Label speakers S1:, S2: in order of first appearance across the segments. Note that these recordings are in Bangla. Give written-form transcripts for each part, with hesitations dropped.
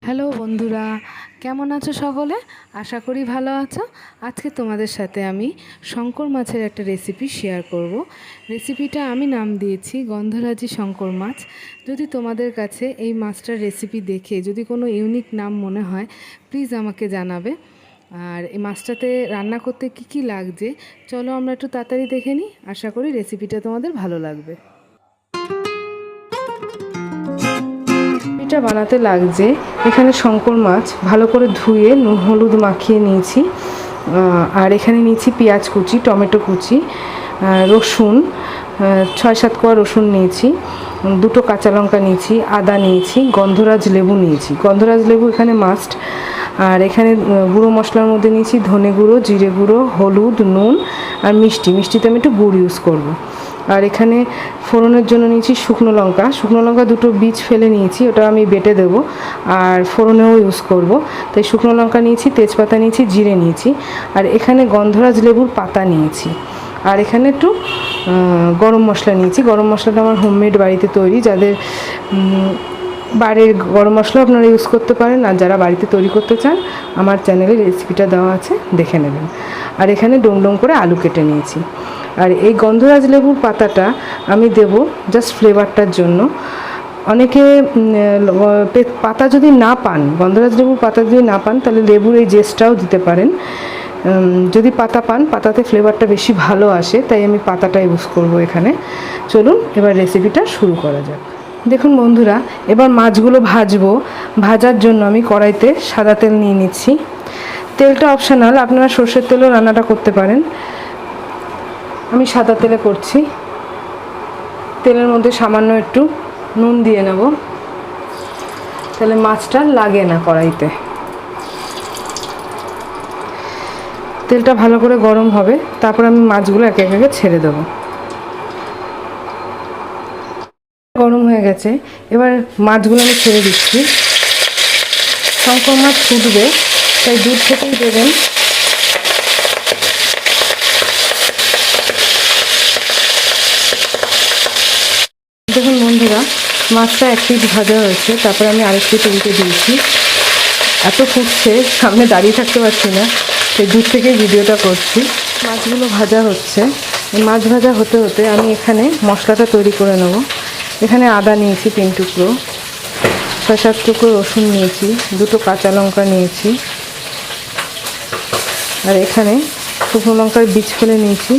S1: হ্যালো বন্ধুরা, কেমন আছো সকলে? আশা করি ভালো আছো। আজকে তোমাদের সাথে আমি শঙ্কর মাছের একটা রেসিপি শেয়ার করব। রেসিপিটা আমি নাম দিয়েছি গন্ধরাজি শঙ্কর মাছ। যদি তোমাদের কাছে এই মাছটার রেসিপি দেখে যদি কোনো ইউনিক নাম মনে হয়, প্লিজ আমাকে জানাবে। আর এই মাছটাতে রান্না করতে কি কি লাগছে চলো আমরা একটু তাড়াতাড়ি দেখে নিই। আশা করি রেসিপিটা তোমাদের ভালো লাগবে। এটা বানাতে লাগছে এখানে শঙ্কর মাছ ভালো করে ধুয়ে নুন হলুদ মাখিয়ে নিয়েছি। আর এখানে নিয়েছি পেঁয়াজ কুচি, টমেটো কুচি, রসুন, 6-7 কোয়া রসুন নিয়েছি, 2টো কাঁচা লঙ্কা নিয়েছি, আদা নিয়েছি, গন্ধরাজ লেবু নিয়েছি। গন্ধরাজ লেবু এখানে মাস্ট। আর এখানে গুঁড়ো মশলার মধ্যে নিয়েছি ধনে গুঁড়ো, জিরে গুঁড়ো, হলুদ, নুন আর মিষ্টিতে আমি একটু গুড় ইউজ করব। আর এখানে ফোড়নের জন্য নিয়েছি শুকনো লঙ্কা 2টো বীজ ফেলে নিয়েছি, ওটা আমি বেটে দেবো আর ফোড়নেও ইউজ করব। তাই শুকনো লঙ্কা নিয়েছি, তেজপাতা নিয়েছি, জিরে নিয়েছি। আর এখানে গন্ধরাজ লেবুর পাতা নিয়েছি। আর এখানে একটু গরম মশলা নিয়েছি। গরম মশলাটা আমার হোমমেড বাড়িতে তৈরি। যাদের বাড়ির গরম মশলা আপনারা ইউজ করতে পারেন, আর যারা বাড়িতে তৈরি করতে চান আমার চ্যানেলে রেসিপিটা দেওয়া আছে, দেখে নেবেন। আর এখানে ডোম করে আলু কেটে নিয়েছি। আর এই গন্ধরাজ লেবুর পাতাটা আমি দেব জাস্ট ফ্লেভারটার জন্য। অনেকে পাতা যদি না পান, গন্ধরাজ লেবুর পাতা যদি না পান, তাহলে লেবুর এই জেসটাও দিতে পারেন। যদি পাতা পান, পাতাতে ফ্লেভারটা বেশি ভালো আসে, তাই আমি পাতাটা ইউজ করব এখানে। চলুন এবার রেসিপিটা শুরু করা যাক। দেখুন বন্ধুরা, এবার মাছগুলো ভাজবো। ভাজার জন্য আমি কড়াইতে সাদা তেল নিয়ে নিচ্ছি। তেলটা অপশনাল, আপনারা সর্ষের তেলেও রান্নাটা করতে পারেন। আমি সাদা তেলে করছি। তেলের মধ্যে সামান্য একটু নুন দিয়ে নেব, তাহলে মাছটা লাগে না কড়াইতে। তেলটা ভালো করে গরম হবে, তারপর আমি মাছগুলো একে একে ছেড়ে দেবো। গরম হয়ে গেছে, এবার মাছগুলো আমি ছেড়ে দিচ্ছি। শঙ্কর মাছ ফুটবে, তাই দুধ থেকেই দেবেন। দেখুন বন্ধুরা, মাছটা এক পিঠ ভাজা হয়েছে, তারপরে আমি আরেক পিঠ উল্টে দিয়েছি। এত ফুটছে, সামনে দাঁড়িয়ে থাকতে পারছি না, সেই দূর থেকেই ভিডিওটা করছি। মাছগুলো ভাজা হচ্ছে। মাছ ভাজা হতে হতে আমি এখানে মশলাটা তৈরি করে নেব। এখানে আদা নিয়েছি 3 টুকরো, 6-7 টুকরো রসুন নিয়েছি, 2টো কাঁচা লঙ্কা নিয়েছি। আর এখানে শুকনো লঙ্কার বীজ ফেলে নিয়েছি,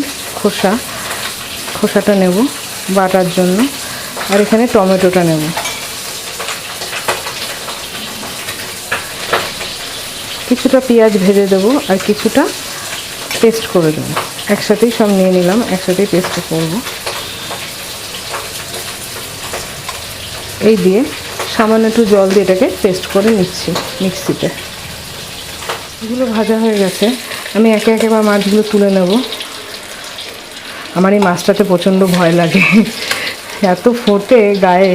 S1: খোসাটা নেব বাটার জন্য। আর এখানে টমেটোটা নেব। কিছুটা পেঁয়াজ ভেজে দেবো আর কিছুটা পেস্ট করে দেবো। একসাথেই সব নিয়ে নিলাম, একসাথেই পেস্ট করব। এই দিয়ে সামান্য একটু জল দিয়ে এটাকে পেস্ট করে নিচ্ছি মিক্সিতে। এগুলো ভাজা হয়ে গেছে, আমি একে একে মাছগুলো তুলে নেব। আমার এই মাছটাতে প্রচণ্ড ভয় লাগে, এত ফোটে গায়ে।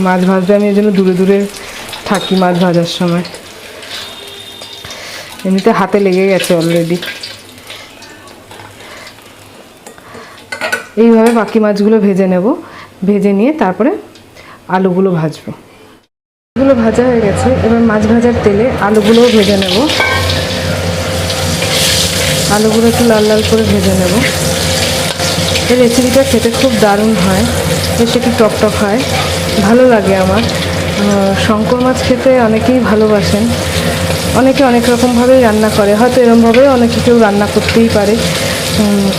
S1: মাছ ভাজতে আমি এই জন্য দূরে দূরে থাকি মাছ ভাজার সময়। এমনিতে হাতে লেগে গেছে অলরেডি। এইভাবে বাকি মাছগুলো ভেজে নেব, ভেজে নিয়ে তারপরে আলুগুলো ভাজবো। আলুগুলো ভাজা হয়ে গেছে, এবার মাছ ভাজার তেলে আলুগুলোও ভেজে নেব। আলুগুলো একটু লাল লাল করে ভেজে নেব। এই রেসিপিটা খেতে খুব দারুণ হয়, বেশ একটু টকটক হয়, ভালো লাগে আমার। শঙ্কর মাছ খেতে অনেকেই ভালোবাসেন, অনেকে অনেক রকমভাবেই রান্না করে, হয়তো এরকমভাবেই অনেকে কেউ রান্না করতেই পারে।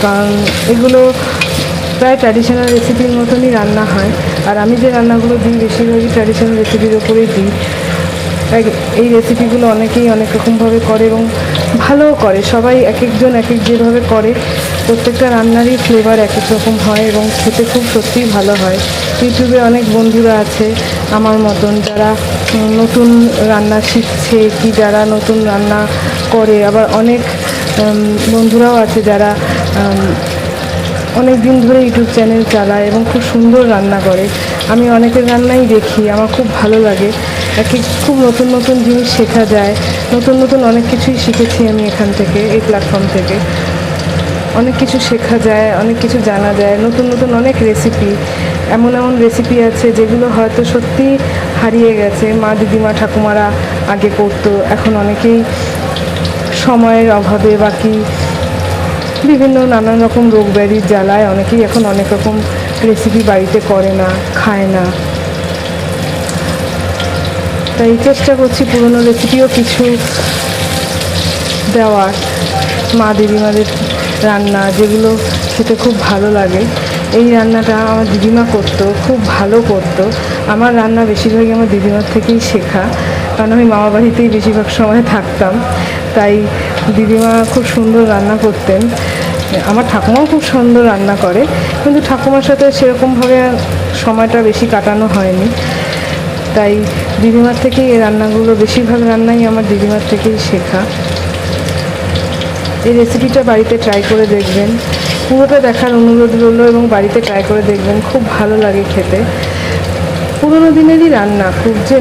S1: কারণ এগুলো প্রায় ট্র্যাডিশনাল রেসিপির মতনই রান্না হয়। আর আমি যে রান্নাগুলো দিই বেশিরভাগই ট্র্যাডিশনাল রেসিপির ওপরেই দিই। তাই এই রেসিপিগুলো অনেকেই অনেক রকমভাবে করে এবং ভালোও করে। সবাই এক একজন এক এক যেভাবে করে, প্রত্যেকটা রান্নারই ফ্লেভার এক এক রকম হয় এবং খেতে খুব সত্যিই ভালো হয়। ইউটিউবে অনেক বন্ধুরা আছে আমার মতন, যারা নতুন রান্না শিখছে কি যারা নতুন রান্না করে। আবার অনেক বন্ধুরাও আছে যারা অনেক দিন ধরে ইউটিউব চ্যানেল চালায় এবং খুব সুন্দর রান্না করে। আমি অনেকের রান্নাই দেখি, আমার খুব ভালো লাগে। খুব নতুন নতুন জিনিস শেখা যায়, নতুন নতুন অনেক কিছুই শিখেছি আমি এখান থেকে, এই প্ল্যাটফর্ম থেকে। অনেক কিছু শেখা যায়, অনেক কিছু জানা যায়, নতুন নতুন অনেক রেসিপি, এমন এমন রেসিপি আছে যেগুলো হয়তো সত্যি হারিয়ে গেছে। মা, দিদিমা, ঠাকুমারা আগে করতো, এখন অনেকেই সময়ের অভাবে বাকি বিভিন্ন নানান রকম রোগ ব্যাধির জ্বালায় অনেকেই এখন অনেক রকম রেসিপি বাড়িতে করে না, খায় না। তাই চেষ্টা করছি পুরনো রেসিপিও কিছু দেওয়ার, মা দিদিমাদের রান্না যেগুলো খেতে খুব ভালো লাগে। এই রান্নাটা আমার দিদিমা করতো, খুব ভালো করতো। আমার রান্না বেশিরভাগই আমার দিদিমার থেকেই শেখা, কারণ আমি মামা বাড়িতেই বেশিরভাগ সময় থাকতাম। তাই দিদিমা খুব সুন্দর রান্না করতেন। আমার ঠাকুমাও খুব সুন্দর রান্না করে, কিন্তু ঠাকুমার সাথে সেরকমভাবে সময়টা বেশি কাটানো হয়নি। তাই দিদিমার থেকেই এই রান্নাগুলো, বেশিরভাগ রান্নাই আমার দিদিমার থেকেই শেখা। এই রেসিপিটা বাড়িতে ট্রাই করে দেখবেন, পুরোটা দেখার অনুরোধ রইল, এবং বাড়িতে ট্রাই করে দেখবেন, খুব ভালো লাগে খেতে। পুরোনো দিনেরই রান্না, খুব যে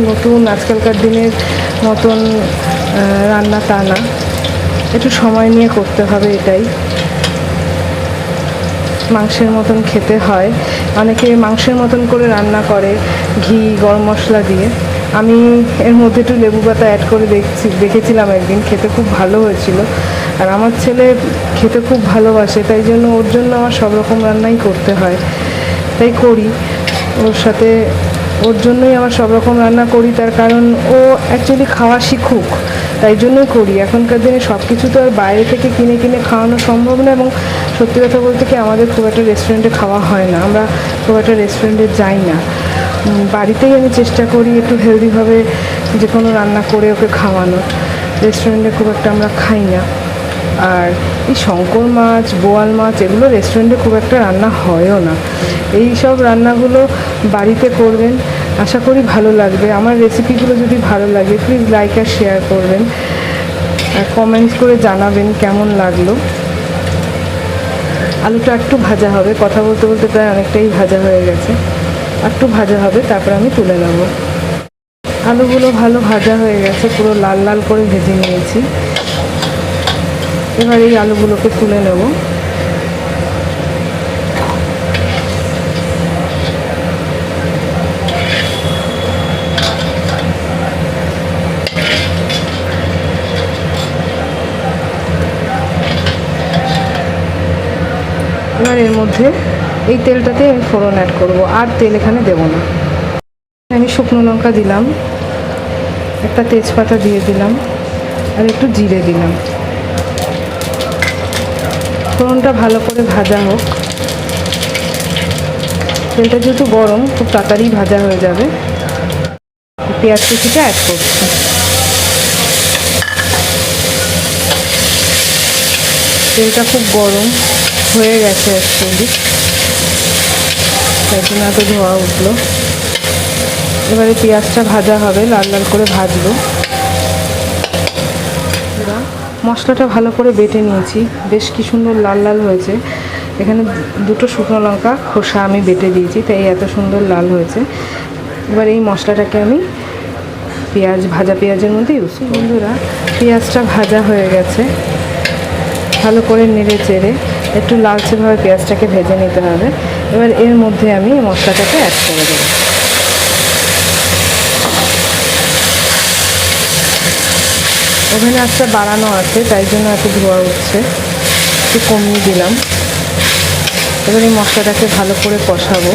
S1: নতুন আজকালকার দিনের মতন রান্না তা না, একটু সময় নিয়ে করতে হবে, এটাই। মাংসের মতন খেতে হয়, অনেকে মাংসের মতন করে রান্না করে ঘি গরম মশলা দিয়ে। আমি এর মধ্যে একটু লেবু পাতা অ্যাড করে দেখেছিলাম একদিন, খেতে খুব ভালো হয়েছিল। আর আমার ছেলে খেতে খুব ভালোবাসে, তাই জন্য ওর জন্য আমার সব রকম রান্নাই করতে হয়, তাই করি ওর সাথে। ওর জন্যই আমার সব রকম রান্না করি, তার কারণ ও অ্যাকচুয়ালি খাওয়া শিখুক, তাই জন্যই করি। এখনকার দিনে সব কিছু তো আর বাইরে থেকে কিনে কিনে খাওয়ানো সম্ভব না, এবং সত্যি কথা বলতে কি আমাদের খুব একটা রেস্টুরেন্টে খাওয়া হয় না, আমরা খুব একটা রেস্টুরেন্টে যাই না। বাড়িতেই আমি চেষ্টা করি একটু হেলদিভাবে যে কোনো রান্না করে ওকে খাওয়ানোর। রেস্টুরেন্টে খুব একটা আমরা খাই না। আর এই শঙ্কর মাছ, বোয়াল মাছ, এগুলো রেস্টুরেন্টে খুব একটা রান্না হয়ও না। এই সব রান্নাগুলো বাড়িতে করবেন, আশা করি ভালো লাগবে। আমার রেসিপিগুলো যদি ভালো লাগে প্লিজ লাইক আর শেয়ার করবেন, আর কমেন্টস করে জানাবেন কেমন লাগলো। আলুটা একটু ভাজা হবে, কথা বলতে বলতে প্রায় অনেকটাই ভাজা হয়ে গেছে, একটু ভাজা হবে, তারপর আমি তুলে নেব। আলুগুলো ভালো ভাজা হয়ে গেছে, পুরো লাল লাল করে ভেজে নিয়েছি। এবার এই আলুগুলোকে তুলে নেব। এবার এর মধ্যে এই তেলটাতে আমি ফোড়ন অ্যাড করব, আর তেল এখানে দেব না। আমি শুকনো লঙ্কা দিলাম, একটা তেজপাতা দিয়ে দিলাম, আর একটু জিরে দিলাম। ফোড়নটা ভালো করে ভাজা হোক। তেলটা যেহেতু গরম, খুব তাড়াতাড়ি ভাজা হয়ে যাবে। পেঁয়াজ কুচিটা অ্যাড করছি। তেলটা খুব গরম হয়ে গেছে অ্যাকচুয়ালি, তাই জন্য এত ধোয়া উঠলো। এবারে পেঁয়াজটা ভাজা হবে, লাল লাল করে ভাজবো। মশলাটা ভালো করে বেটে নিয়েছি, বেশ কি সুন্দর লাল লাল হয়েছে। এখানে দুটো শুকনো লঙ্কা খোসা আমি বেটে দিয়েছি, তাই এত সুন্দর লাল হয়েছে। এবার এই মশলাটাকে আমি ভাজা পেঁয়াজের মধ্যে ইউজ করব। বন্ধুরা, পেঁয়াজটা ভাজা হয়ে গেছে, ভালো করে নেড়ে চেড়ে একটু লালচেভাবে পেঁয়াজটাকে ভেজে নিতে হবে। এবার এর মধ্যে আমি মশলাটাকে অ্যাড করে দেবো। ওভেন আঁচটা বাড়ানো আছে, তাই জন্য এত ধোয়া উঠছে, একটু কমিয়ে দিলাম। এবার এই মশলাটাকে ভালো করে কষাবো।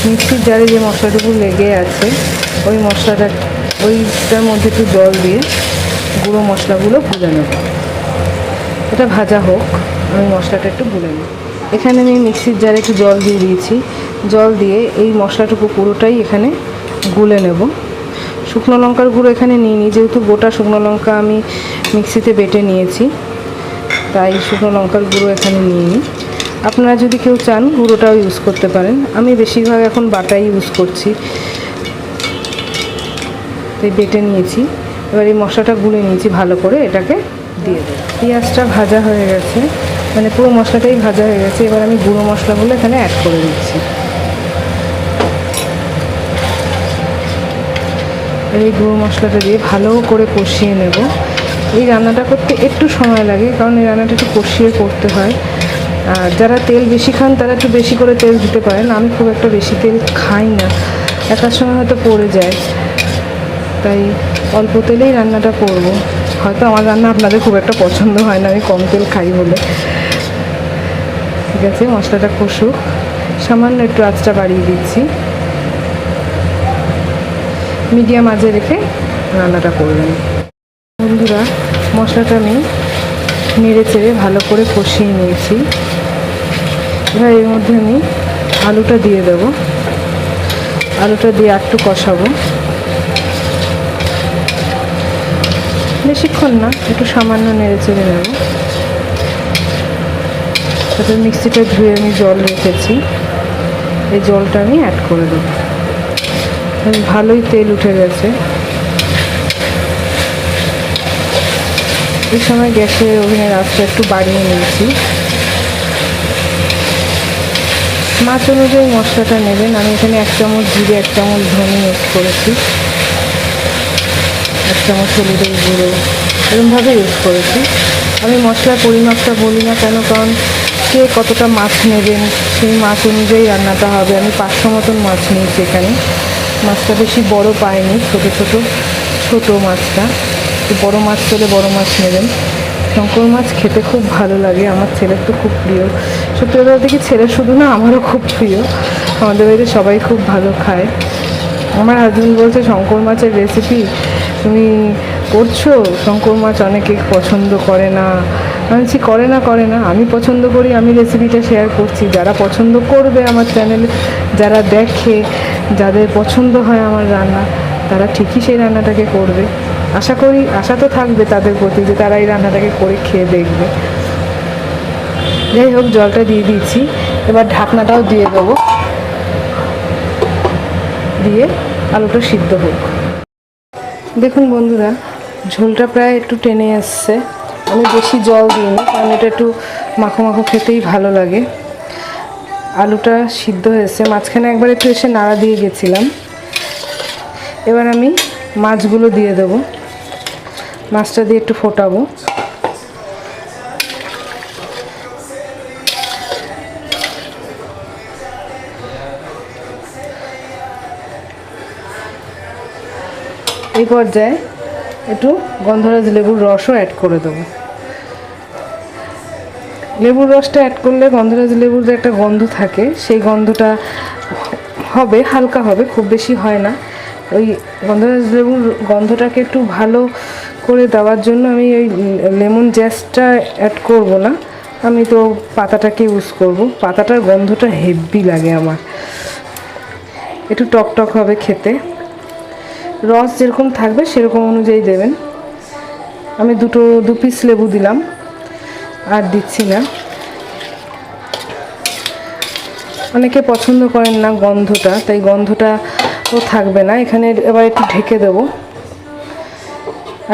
S1: মিক্সির জারে যে মশলাটুকু লেগে আছে, ওইটার মধ্যে একটু জল দিয়ে গুঁড়ো মশলাগুলো ভুলে নেব। এটা ভাজা হোক, আমি মশলাটা একটু ভুলে নেব। এখানে আমি মিক্সির জারে একটু জল দিয়ে দিয়েছি, জল দিয়ে এই মশলাটুকু পুরোটাই এখানে গুলে নেব। শুকনো লঙ্কার গুঁড়ো এখানে নিইনি, যেহেতু গোটা শুকনো লঙ্কা আমি মিক্সিতে বেটে নিয়েছি, তাই শুকনো লঙ্কার গুঁড়ো এখানে নিইনি। আপনারা যদি কেউ চান গুঁড়োটাও ইউজ করতে পারেন, আমি বেশিরভাগ এখন বাটাই ইউজ করছি, তাই বেটে নিয়েছি। এবার এই মশলাটা গুলে নিয়েছি ভালো করে, এটাকে দিয়ে দেব। পেঁয়াজটা ভাজা হয়ে গেছে, মানে পুরো মশলাটাই ভাজা হয়ে গেছে। এবার আমি গুঁড়ো মশলাগুলো এখানে অ্যাড করে দিচ্ছি। এই গুঁড়ো মশলাটা দিয়ে ভালো করে কষিয়ে নেব। এই রান্নাটা করতে একটু সময় লাগে, কারণ এই রান্নাটা একটু কষিয়ে করতে হয়। আর যারা তেল বেশি খান তারা একটু বেশি করে তেল দিতে পারেন, আমি খুব একটা বেশি তেল খাই না, একার সময় হয়তো পড়ে যায়, তাই অল্প তেলেই রান্নাটা করব। হয়তো আমার রান্না আপনাদের খুব একটা পছন্দ হয় না, আমি কম তেল খাই বলে। ঠিক আছে, মশলাটা কষুক, সামান্য একটু আঁচটা বাড়িয়ে দিচ্ছি, মিডিয়াম আঁচে রেখে রান্নাটা করবেন। বন্ধুরা, মশলাটা আমি নেড়ে চেড়ে ভালো করে কষিয়ে নিয়েছি। এবার এর মধ্যে আমি আলুটা দিয়ে দেবো, আলুটা দিয়ে একটু কষাবো, বেশিক্ষণ না, একটু সামান্য নেড়ে চেড়ে নেব। তারপরে মিক্সিটা ধুয়ে আমি জল রেখেছি, এই জলটা আমি অ্যাড করে দেবো। ভালোই তেল উঠে গেছে। এই সময় গ্যাসের ওভেনের আঁচটা একটু বাড়িয়ে নিয়েছি। মাছ অনুযায়ী মশলাটা নেবেন। আমি এখানে 1 চামচ জিরে, 1 চামচ ধনে ইউজ করেছি, 1 চামচ হলুদের গুঁড়ো, এরকমভাবে ইউজ করেছি। আমি মশলার পরিমাপটা বলি না কেন, কারণ কে কতটা মাছ নেবেন সেই মাছ অনুযায়ী রান্নাটা হবে। আমি 500 মতন মাছ নিয়েছি এখানে। মাছটা বেশি বড় পাইনি, ছোট মাছটা। বড় মাছ পেলে বড় মাছ নেবেন। শঙ্কর মাছ খেতে খুব ভালো লাগে, আমার ছেলের তো খুব প্রিয়। সত্যি কথা বলতে কি, ছেলের শুধু না, আমারও খুব প্রিয়। আমাদের বাড়িতে সবাই খুব ভালো খায়। আমার হাজবেন্ড বলছে, শঙ্কর মাছের রেসিপি তুমি করছো, শঙ্কর মাছ অনেকে পছন্দ করে না। আমি বলছি করে না, আমি পছন্দ করি, আমি রেসিপিটা শেয়ার করছি। যারা পছন্দ করবে আমার চ্যানেলে, যারা দেখে, যাদের পছন্দ হয় আমার রান্না, তারা ঠিকই সেই রান্নাটাকে করবে। আশা করি, আশা তো থাকবে তাদের প্রতি যে তারা এই রান্নাটাকে করে খেয়ে দেখবে। যাই হোক, জলটা দিয়ে দিয়েছি, এবার ঢাকনাটাও দিয়ে দেবো, দিয়ে আলুটা সিদ্ধ হোক। দেখুন বন্ধুরা, ঝোলটা প্রায় একটু টেনে এসছে। আমি বেশি জল দিইনি, কারণ এটা একটু মাখো মাখো খেতেই ভালো লাগে। আলুটা সিদ্ধ হয়েছে, মাঝখানে একবার একটু এসে নাড়া দিয়ে গেছিলাম। এবার আমি মাছগুলো দিয়ে দেবো, মাছটা দিয়ে একটু ফোটাবো। এই পর্যায়ে একটু গন্ধরাজ লেবুর রসও অ্যাড করে দেবো। লেবুর রসটা অ্যাড করলে গন্ধরাজ লেবুর যে একটা গন্ধ থাকে, সেই গন্ধটা হবে, হালকা হবে, খুব বেশি হয় না। ওই গন্ধরাজ লেবুর গন্ধটাকে একটু ভালো করে দেওয়ার জন্য আমি ওই লেমন জেসটা অ্যাড করব না, আমি তো পাতাটাকে ইউজ করব। পাতাটার গন্ধটা হেভি লাগে আমার, একটু টক টক হবে খেতে। রস যেরকম থাকবে সেরকম অনুযায়ী দেবেন। আমি 2 পিস লেবু দিলাম, আর দিচ্ছি না। অনেকে পছন্দ করেন না গন্ধটা, তাই গন্ধটা ও থাকবে না এখানে। এবার একটু ঢেকে দেবো,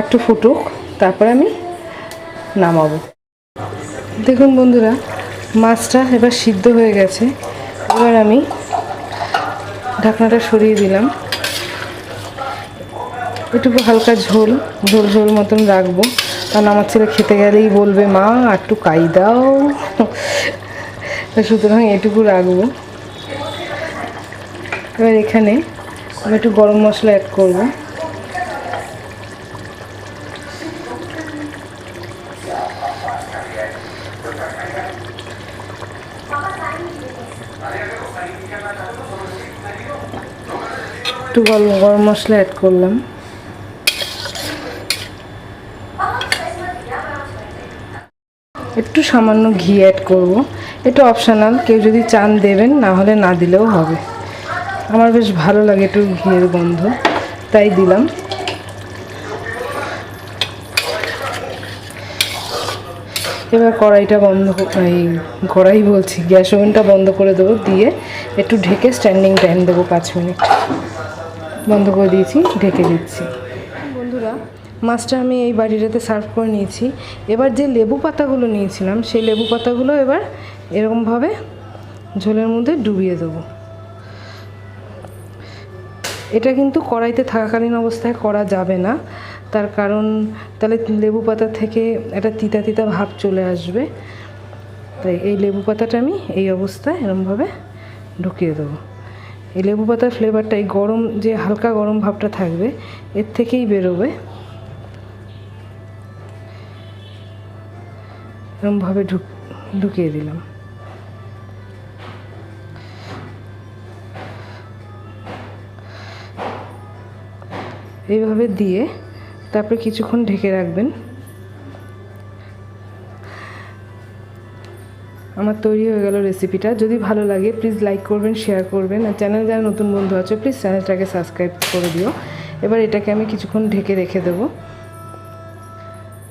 S1: একটু ফুটুক, তারপরে আমি নামাবো। দেখুন বন্ধুরা, মাছটা এবার সিদ্ধ হয়ে গেছে। এবার আমি ঢাকনাটা সরিয়ে দিলাম, একটু হালকা ঝোল মতন রাখবো, কারণ আমার ছেলে খেতে গেলেই বলবে, মা একটু কাই দাও, সুতরাং এটুকু রাখবো। এবার এখানে আমি একটু গরম মশলা অ্যাড করবো। একটু গরম মশলা অ্যাড করলাম। একটু সামান্য ঘি অ্যাড করব, এটা অপশনাল, কেউ যদি চান দেবেন, না হলে না দিলেও হবে। আমার বেশ ভালো লাগে একটু ঘিয়ের গন্ধ, তাই দিলাম। এবার কড়াইটা কড়াই বলছি, গ্যাস ওভেনটা বন্ধ করে দেবো, দিয়ে একটু ঢেকে স্ট্যান্ডিং টাইম দেবো 5 মিনিট। বন্ধ করে দিয়েছি, ঢেকে দিচ্ছি। বন্ধুরা, মাছটা আমি এই বাটিটাতে সার্ভ করে নিয়েছি। এবার যে লেবু পাতাগুলো নিয়েছিলাম, সেই লেবু পাতাগুলো এবার এরকমভাবে ঝোলের মধ্যে ডুবিয়ে দেবো। এটা কিন্তু কড়াইতে থাকাকালীন অবস্থায় করা যাবে না, তার কারণ তাহলে লেবু পাতা থেকে একটা তিতা তিতা ভাব চলে আসবে। তাই এই লেবু পাতাটা আমি এই অবস্থায় এরমভাবে ঢুকিয়ে দেবো। এই লেবু পাতার ফ্লেভারটা এই গরম যে হালকা গরম ভাবটা থাকবে এর থেকেই বেরোবে। এরমভাবে ঢুকিয়ে দিলাম। এইভাবে দিয়ে তারপরে কিছুক্ষণ ঢেকে রাখবেন। আমার তৈরি হয়ে গেল রেসিপিটা। যদি ভালো লাগে প্লিজ লাইক করবেন, শেয়ার করবেন, আর চ্যানেল যারা নতুন বন্ধু আছে প্লিজ চ্যানেলটাকে সাবস্ক্রাইব করে দিও। এবার এটাকে আমি কিছুক্ষণ ঢেকে রেখে দেবো,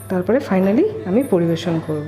S1: তারপরে ফাইনালি আমি পরিবেশন করব।